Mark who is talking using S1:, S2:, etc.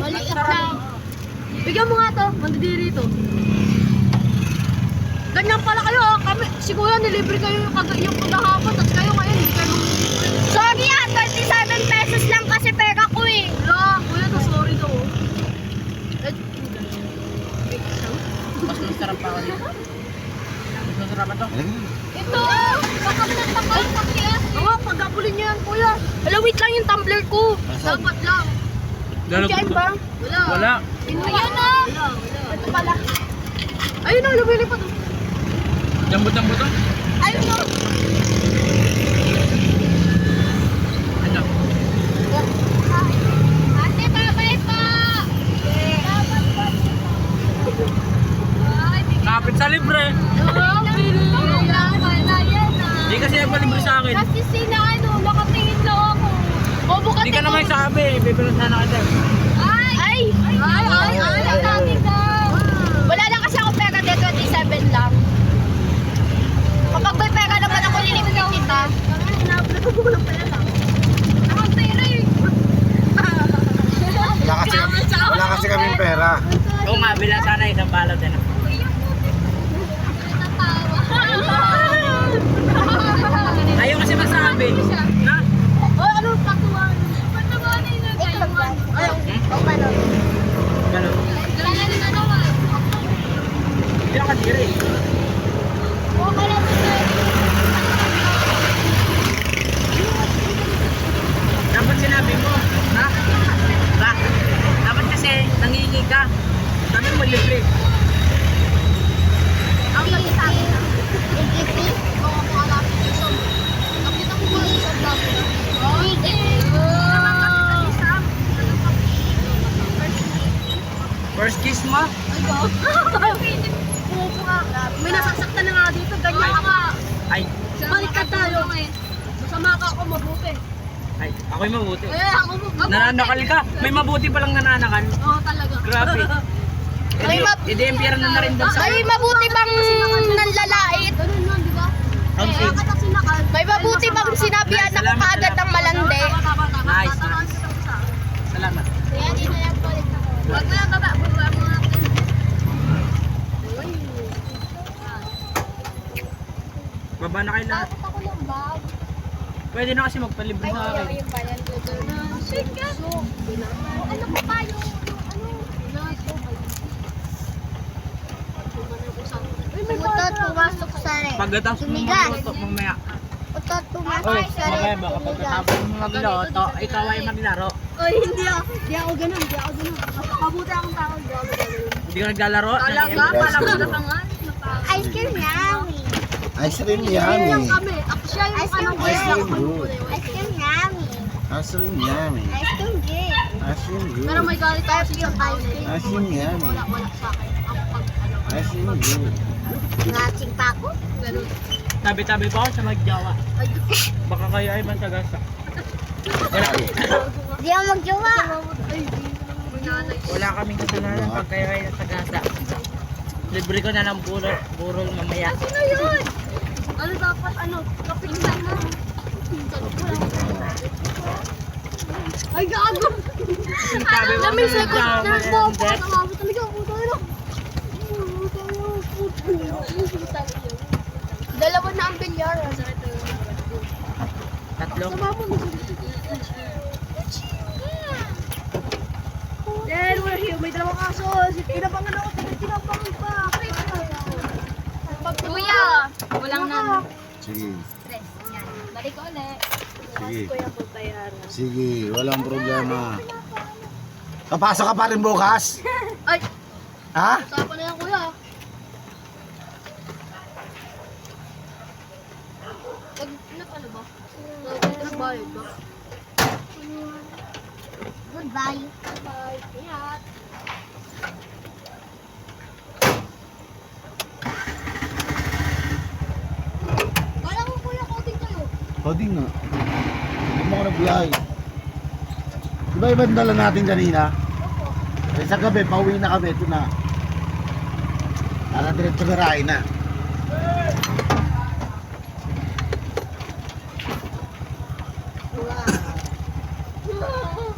S1: Maliit lang. Bigyan mo nga to, mandidiri to. Ganyan pala kayo, oh. Kami, si Kuya nilibre kayo yung kahapon, at kayo ngayon, hindi kayo mag-libre.
S2: Sorry 27 pesos lang kasi pera ko eh.
S1: Wala, Kuya, to sorry to.
S3: Mas masarap pa ako dito. Mas masarap pa to.
S1: Ito! Pagkabilan pa kayo, pakiyas. Oo, pagkabulin niyo yan, Kuya.
S2: Hala, wait lang yung tumbler ko.
S1: Dapat lang.
S2: Kain ba?
S1: Wala.
S3: Wala.
S1: Ayan na! Wala. Ito pala. Ayun na, lumilipad.
S3: Jambot-jambot to.
S1: Ayun na.
S3: Ano?
S1: Ate, babay pa!
S3: Kapit sa libre. Hindi kasi nagpalibre sa akin.
S1: Kasi sinaano, nakatingin lang ako. Bobo ka
S3: Hindi ka naman sabi. Bibili sana kita.
S1: Ay, natin ka.
S2: Wala lang kasi ako pera de 27 lang. Kapag may pera naman ako lilibre kita.
S1: Wala
S4: Wala kasi kaming pera.
S3: Oo nga, bila sana isang balot din. Ayaw kasi magsabi. Na?
S1: Ano patuwan? Patuwan na yung nagayuan. Ayaw.
S3: Galon.
S1: Ganyan na naman.
S3: Hindi lang kadiri. Dapat sinabi mo. Ha? Ba? Dapat kasi nangingi ka. Sabi mo libre.
S1: Ang lagi sa akin. Oo, ako alapin yung isang. Nakita ko ba yung isang vlog?
S3: First kiss mo?
S1: May nasasaktan na nga dito, ganyan ka.
S3: Ay.
S1: Baliktad tayo. Masama ka ako, mabuti.
S3: Ay. Ako'y mabuti.
S1: Ako mabuti.
S3: Nananakal ka. May mabuti palang nananakal.
S1: Oo, talaga.
S3: Grabe.
S2: Ay,
S3: Ide-empira na rin daw sa
S2: May mabuti bang nanlalait?
S1: Ganun yun, di ba?
S3: Ang
S1: Kaya
S3: same.
S1: katak sinakal.
S2: May mabuti bang sinabihan ako kaagad ng malandi?
S3: Nice, nice. Salamat.
S1: Kaya di na yan palit ako. Huwag mo lang baba, buwa mo natin.
S3: Baba na kayo lahat.
S1: Ako lang bag.
S3: Pwede na kasi magpalibre sa akin.
S1: Ano pa tayo?
S2: Utot pumasok sa rin.
S3: Pagkatapos mo
S2: Tumigas.
S3: magluto mamaya.
S2: Utot pumasok
S3: Oy,
S2: sa rin.
S3: mamaya baka pagkatapos mo magluto, ikaw ay maglaro.
S1: Oy, hindi ako. Hindi ako ganun, hindi ako ganun. Mabuti akong tao, hindi ako ganun.
S3: Hindi ka naglalaro?
S1: Talaga,
S4: Yes,
S1: pala ko
S4: sir.
S1: na pangal.
S2: Ice cream yummy.
S4: Ice cream
S1: Yan
S4: yummy.
S1: kami. Ako siya yung
S2: Ice cream
S1: anong
S2: good.
S1: kuya. Ako
S4: Ice cream
S1: yung
S4: good.
S1: kulay.
S2: Ice cream yummy.
S4: Ice cream yummy.
S2: Ice cream good.
S4: Ice cream good.
S1: Pero may galit tayo sa isang tao na yun.
S4: Ice cream yummy.
S1: Wala sa akin. Ako pag ano.
S4: Ice cream good.
S2: Ngatsing pa ako.
S1: Ganun.
S3: Tabi-tabi pa ako sa magjawa.
S1: Ay,
S3: Baka kayo ay mantagasa. Wala,
S2: Di ako magjowa.
S1: ay, may nanay.
S3: wala kaming kasalanan pag kayo ay natagasa. Libre ko na lang puro mamaya.
S1: Sino yun? Ano dapat, ano? Kapitsan na. Ay, gago!
S3: Sabi mo
S1: May
S3: sa
S1: second
S3: magjawa
S1: third mo ako.
S3: hindi.
S1: Nakabot talaga ako. Tayo.
S2: Dalawa na ang bilyar.
S3: Tatlo.
S1: Then, we're here. May dalawang aso. Tinapangan ako. Tinapangan pa.
S2: Kuya, walang nan.
S4: Sige.
S2: Balik ulit.
S4: Sige.
S1: Kuya po bayaran.
S4: Sige, walang problema. Kapasok ka pa rin bukas?
S1: Ay,
S4: Ha?
S1: sapa na yan, kuya. Ano ba? Nagbayad ba?
S2: Goodbye.
S1: Bye. Ingat. Kala ko, kuya, coding kayo.
S4: Pwede nga. Hindi mo ako nag-vlog. Di ba iba dala natin kanina? Eh, sa gabi, pauwi na kami. Ito na. Para diretso garain na.
S1: Wow.